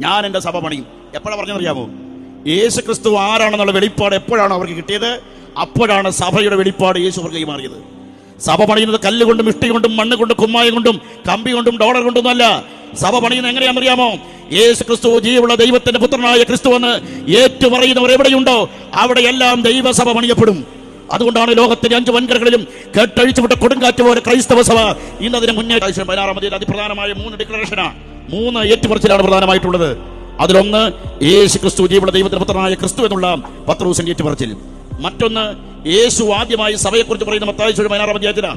ഞാൻ എൻ്റെ സഭ പണിയും. എപ്പോഴാണ് പറഞ്ഞറിയാമോ? യേശു ക്രിസ്തു ആരാണെന്നുള്ള വെളിപ്പാട് എപ്പോഴാണ് അവർക്ക് കിട്ടിയത്, അപ്പോഴാണ് സഭയുടെ വെളിപ്പാട് യേശു അവർക്ക് കൈമാറിയത്. സഭ പണിയുന്നത് കല്ലുകൊണ്ടും ഇഷ്ടി കൊണ്ടും മണ്ണ് കൊണ്ടും കുമ്മായം കൊണ്ടും കമ്പി കൊണ്ടും ഡോളർ കൊണ്ടൊന്നും അല്ല. സഭ പണിയുന്നത് എങ്ങനെയാണെന്നറിയാമോ? യേശു ക്രിസ്തു ജീവനുള്ള ദൈവത്തിന്റെ പുത്രനായ ക്രിസ്തു എന്ന് ഏറ്റുപറയുന്നവർ എവിടെയുണ്ടോ അവിടെയെല്ലാം ദൈവസഭ പണിയപ്പെടും. അതുകൊണ്ടാണ് ലോകത്തിന്റെ 5 വൻകരകളിലും കെട്ടഴിച്ചുവിട്ട കൊടുങ്കാറ്റ് പോലെ ക്രൈസ്തവ സഭ ഇന്നതിന് മുന്നേ 16 അതിപ്രധാനമായ 3 ഡിക്ലറേഷനാണ്, 3 ഏറ്റുപറച്ചിലാണ് പ്രധാനമായിട്ടുള്ളത്. അതിലൊന്ന് യേശു ക്രിസ്തു ജീവനുള്ള ദൈവത്തിന്റെ പുത്രനായ ക്രിസ്തു എന്നുള്ള പത്രോസിന്റെ ഏറ്റുപറച്ചിൽ. മറ്റൊന്ന് യേശു ആദ്യമായി സഭയെക്കുറിച്ച് പറയുന്ന മത്തായി 16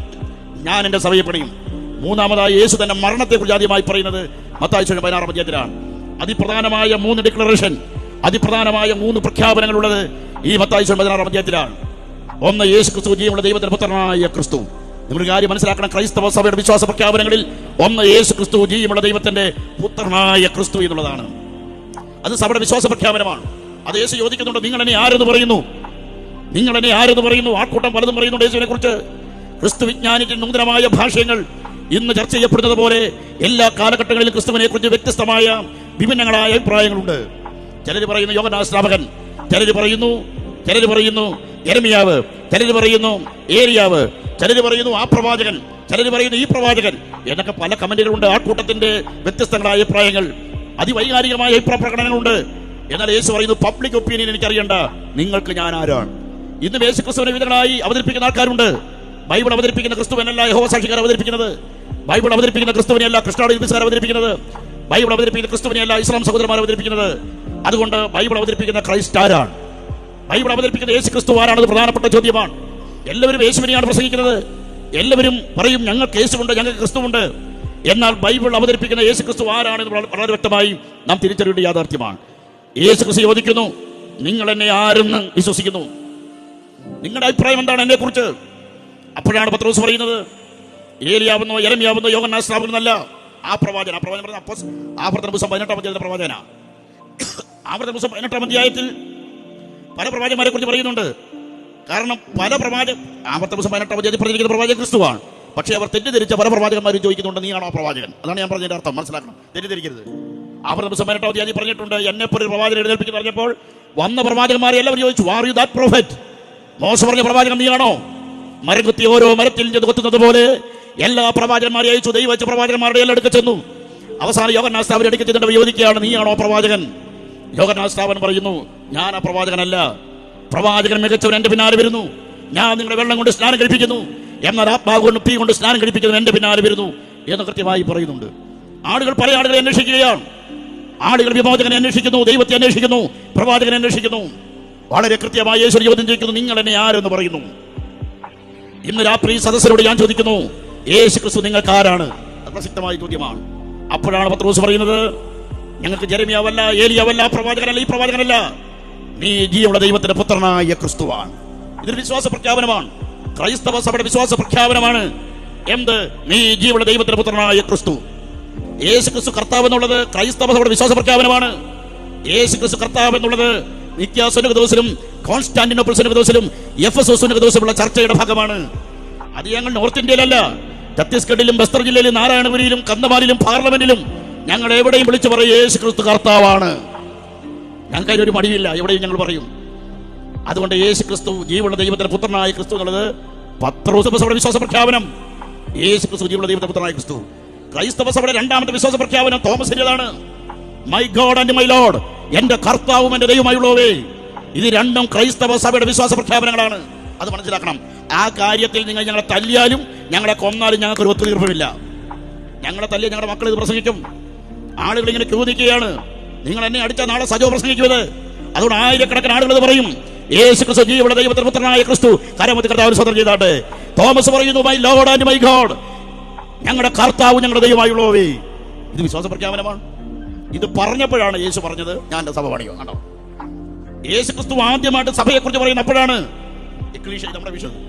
ഞാൻ എന്റെ സഭയെ പണിയും. മൂന്നാമതായി യേശു തന്നെ മരണത്തെക്കുറിച്ച് ആദ്യമായി പറയുന്നത് മത്തായി 16 അതിപ്രധാനമായ 3 ഡിക്ലറേഷൻ, അതിപ്രധാനമായ 3 പ്രഖ്യാപനങ്ങളുള്ളത് ഈ മത്തായി 16 ഒന്ന്, യേശു ക്രിസ്തു ജീവനുള്ള ദൈവത്തിന്റെ പുത്രനായ ക്രിസ്തു. നിങ്ങൾ കാര്യം മനസ്സിലാക്കണം, ക്രൈസ്തവ സഭയുടെ വിശ്വാസ പ്രഖ്യാപനങ്ങളിൽ ഒന്ന് യേശു ക്രിസ്തു ജീവനുള്ള ദൈവത്തിന്റെ പുത്രനായ ക്രിസ്തു എന്നുള്ളതാണ്. അത് സഭയുടെ വിശ്വാസ പ്രഖ്യാപനമാണ്. അത് യേശു ചോദിക്കുന്നുണ്ട്, നിങ്ങൾ എന്നെ ആരെന്ന് പറയുന്നു? നിങ്ങൾ എന്നെ ആരെന്ന് പറയുന്നു? ആൾക്കൂട്ടം പലതും പറയുന്നുണ്ട് യേശുവിനെ കുറിച്ച്. ക്രിസ്തു വിജ്ഞാനിക്ക് നൂതനമായ ഭാഷ്യങ്ങൾ ഇന്ന് ചർച്ച ചെയ്യപ്പെടുന്നത് പോലെ എല്ലാ കാലഘട്ടങ്ങളിലും ക്രിസ്തുവിനെ കുറിച്ച് വ്യത്യസ്തമായ വിഭിന്നങ്ങളായ അഭിപ്രായങ്ങളുണ്ട്. ചിലർ പറയുന്നു യോഹന്നാൻ സ്നാപകൻ, ചിലർ പറയുന്നു യെരമിയാവ്, ചിലർ പറയുന്നു ഏലിയാവ്, ചിലർ പറയുന്നു ആ പ്രവാചകൻ, ചിലർ പറയുന്നു ഈ പ്രവാചകൻ എന്നൊക്കെ പല കമന്റുകളുണ്ട്. ആൾക്കൂട്ടത്തിന്റെ വ്യത്യസ്തങ്ങളായ അഭിപ്രായങ്ങൾ, അതിവൈകാരികമായ അഭിപ്രായ പ്രകടനങ്ങളുണ്ട്. എന്നാൽ യേശു പറയുന്നു പബ്ലിക് ഒപ്പീനിയൻ എനിക്കറിയണ്ട, നിങ്ങൾക്ക് ഞാൻ ആരാണ്. ഇന്ന് യേശു ക്രിസ്തുവിനെ വിധങ്ങളായി അവതരിപ്പിക്കുന്ന ആൾക്കാരുണ്ട്. ബൈബിൾ അവതരിപ്പിക്കുന്ന ക്രിസ്തുവിനല്ല യഹോവ സാക്ഷിക്കാർ അവതരിപ്പിക്കുന്നത്. ബൈബിൾ അവതരിപ്പിക്കുന്ന ക്രിസ്തുവിനെയല്ല കൃഷ്ണാടിസാർ അവതരിപ്പിക്കുന്നത്. ബൈബിൾ അവതരിപ്പിക്കുന്ന ക്രിസ്തുവിനെയല്ല ഇസ്ലാം സഹോദരന്മാർ അവതരിപ്പിക്കുന്നത്. അതുകൊണ്ട് ബൈബിൾ അവതരിപ്പിക്കുന്ന ക്രൈസ്റ്റ് ആരാണ്, ബൈബിൾ അവതരിപ്പിക്കുന്ന യേശു ക്രിസ്തു ആരാണത് പ്രധാനപ്പെട്ട ചോദ്യമാണ്. എല്ലാവരും യേശുവിനെയാണ് പ്രസംഗിക്കുന്നത്. എല്ലാവരും പറയും ഞങ്ങൾക്ക് യേശുവുണ്ട്, ഞങ്ങൾക്ക് ക്രിസ്തുവുണ്ട്. എന്നാൽ ബൈബിൾ അവതരിപ്പിക്കുന്ന യേശു ക്രിസ്തു ആരാണെന്ന് വളരെ വ്യക്തമായി നാം തിരിച്ചറിയേണ്ട യാഥാർത്ഥ്യമാണ്. യേശു ക്രിസ്തു ചോദിക്കുന്നു, നിങ്ങൾ എന്നെ ആരെന്ന് വിശ്വസിക്കുന്നു? നിങ്ങളുടെ അഭിപ്രായം എന്താണ് എന്നെ കുറിച്ച്? അപ്പോഴാണ് പത്രോസ് പറയുന്നത് ഏലിയാവുന്നോ യെരമിയാവുന്നോ യോഹന്നാൻ സ്നാപകനല്ല, ആ പ്രവാചകൻ. ആവർത്തന പുസ്തകം 18 പ്രവാചകനാ. ആവർത്തന പുസ്തകം 18 പല പ്രവാചകന്മാരെ കുറിച്ച് പറയുന്നുണ്ട്. കാരണം പല ആവർത്തന പുസ്തകം 18 പറഞ്ഞിരിക്കുന്ന പ്രവാചകൻ ക്രിസ്തുവാണ്. പക്ഷേ അവർ തെറ്റിദ്ധരിച്ച പല പ്രവാചകന്മാരും ചോദിക്കുന്നുണ്ട് നീയാണോ ആ പ്രവാചകൻ? അതാണ് ഞാൻ പറഞ്ഞതിന്റെ അർത്ഥം, മനസ്സിലാക്കണം, തെറ്റിദ്ധരിക്കരുത്. ആവർത്തന പുസ്തകം 18 പറഞ്ഞിട്ടുണ്ട് എന്നെപ്പോലെ പ്രവാചകൻ എഴുന്നേൽപ്പിക്കുന്നു പറഞ്ഞപ്പോൾ വന്ന പ്രവാചകന്മാരെ എല്ലാവരും ചോദിച്ചു ആർ യു ദാറ്റ് പ്രൊഫറ്റ്? മോശ പറഞ്ഞ പ്രവാചകൻ നീയാണോ? മരം കുത്തി ഓരോ മരത്തിൽ ചെന്ന് കൊത്തുന്നത് പോലെ എല്ലാ പ്രവാചകന്മാരെ അയച്ചു. ദൈവം വെച്ച പ്രവാചകന്മാരുടെ എല്ലാം അടുക്ക ചെന്നു. അവസാനം യോഹന്നാൻ സ്നാപകൻ അടുക്ക ചെന്നിട്ട് ചോദിക്കുകയാണ് നീയാണോ പ്രവാചകൻ? യോഹന്നാൻ സ്നാപകൻ പറയുന്നു ഞാൻ ആ പ്രവാചകനല്ല, പ്രവാചകൻ മികച്ചവൻ എന്റെ പിന്നാലെ വരുന്നു. ഞാൻ നിങ്ങളെ വെള്ളം കൊണ്ട് സ്നാനം കഴിപ്പിക്കുന്നു, എന്നാൽ ആത്മാവ് കൊണ്ട് തീ കൊണ്ട് സ്നാനം കഴിപ്പിക്കുന്നു എന്റെ പിന്നാലെ വരുന്നു എന്ന് കൃത്യമായി പറയുന്നുണ്ട്. ആളുകൾ പല ആളുകളെ അന്വേഷിക്കുകയാണ്. ആളുകൾ വിമോചകനെ അന്വേഷിക്കുന്നു, ദൈവത്തെ അന്വേഷിക്കുന്നു, പ്രവാചകനെ അന്വേഷിക്കുന്നു. വളരെ കൃത്യമായി യേശു ചോദ്യം ചോദിക്കുന്നു, നിങ്ങൾ എന്നെ ആരെന്ന് പറയുന്നു? ഇന്ന് രാത്രി സദസ്സരോട് ഞാൻ ചോദിക്കുന്നു, യേശു ക്രിസ്തു നിങ്ങൾക്ക് ആരാണ്? പ്രസക്തമായ ചോദ്യമാണ്. അപ്പോഴാണ് പത്രോസ് പറയുന്നത് ഞങ്ങൾക്ക് യെരമിയാവല്ല, ഏലിയാവല്ല, പ്രവാചകനല്ല, ഈ പ്രവാചകനല്ല, നീ ജീവനുള്ള ദൈവത്തിന്റെ പുത്രനായ ക്രിസ്തുവാണ്. ഇതൊരു വിശ്വാസ പ്രഖ്യാപനമാണ്, ക്രൈസ്തവ സഭയുടെ വിശ്വാസ പ്രഖ്യാപനമാണ്. എന്ത്? നീ ജീവനുള്ള ദൈവത്തിന്റെ പുത്രനായ ക്രിസ്തു. യേശു ക്രിസ്തു കർത്താവ് എന്നുള്ളത് ക്രൈസ്തവ സഭയുടെ വിശ്വാസ പ്രഖ്യാപനമാണ്. യേശു ക്രിസ്തു കർത്താവ് എന്നുള്ളത് നിക്യാ സുന്നഹദോസിലും കോൺസ്റ്റാന്റിനോപ്പിൾ സുന്നഹദോസിലും എഫെസോസ് സുന്നഹദോസിലുമുള്ള ചർച്ചയുടെ ഭാഗമാണ്. അത് ഞങ്ങൾ നോർത്ത് ഇന്ത്യയിലല്ല, ഛത്തീസ്ഗഡിലും ബസ്തർ ജില്ലയിലും നാരായണപുരിയിലും കന്ദമാലിലും പാർലമെന്റിലും ഞങ്ങൾ എവിടെയും വിളിച്ചു പറയും യേശു ക്രിസ്തു കർത്താവാണ്. ഞങ്ങൾക്ക് അതിനൊരു മടിയില്ല, എവിടെയും ഞങ്ങൾ പറയും. അതുകൊണ്ട് യേശു ക്രിസ്തു ജീവനുള്ള ദൈവത്തിന്റെ പുത്രനായ ക്രിസ്തു എന്നുള്ളത് പത്രോസ് സഭയുടെ വിശ്വാസ പ്രഖ്യാപനം. യേശു ക്രിസ്തു ജീവനുള്ള ദൈവത്തിന്റെ പുത്രനായ ക്രിസ്തു. ക്രൈസ്തവ സഭയുടെ രണ്ടാമത്തെ വിശ്വാസ പ്രഖ്യാപനം തോമസിന്റേതാണ്. My God and my Lord, എന്റെ കർത്താവും എന്റെ ദൈവമായുള്ളവേ. ഇത് രണ്ടും ക്രൈസ്തവ സഭയുടെ വിശ്വാസ പ്രഖ്യാപനങ്ങളാണ്. അത് മനസ്സിലാക്കണം. ആ കാര്യത്തിൽ നിങ്ങൾ ഞങ്ങളെ തല്ലിയാലും ഞങ്ങളെ കൊന്നാലും ഞങ്ങൾക്ക് ഒരു ഒത്തുതീർപ്പുമില്ല. ഞങ്ങളെ തല്ലിയ ഞങ്ങളുടെ മക്കൾ ഇത് പ്രസംഗിക്കും. ആളുകൾ ഇങ്ങനെ ചോദിക്കുകയാണ് നിങ്ങൾ എന്നെ അടിച്ച നാളെ സജോ പ്രസംഗിക്കുന്നത്. അതുകൊണ്ട് ആയിരക്കണക്കിന് ആളുകൾ ഇത് പറയും യേശു ക്രിസ്തു ജീവനുള്ള ദൈവത്തിന്റെ പുത്രനായ ക്രിസ്തു കരമത്തി കർത്താവിന് സ്വതന്ത്രം ചെയ്താട്ടെ. തോമസ് പറയുന്നു my Lord and my God, ഞങ്ങളുടെ കർത്താവ് ഞങ്ങളുടെ ദൈവമായുള്ളവേ. ഇത് വിശ്വാസ പ്രഖ്യാപനമാണ്. ഇത് പറഞ്ഞപ്പോഴാണ് യേശു പറഞ്ഞത് ഞാൻ എന്റെ സഭ പണിയോ. കണ്ടോ, യേശു ക്രിസ്തു ആദ്യമായിട്ട് സഭയെ കുറിച്ച് പറയുന്ന അപ്പോഴാണ്. നമ്മുടെ വിശ്വാസം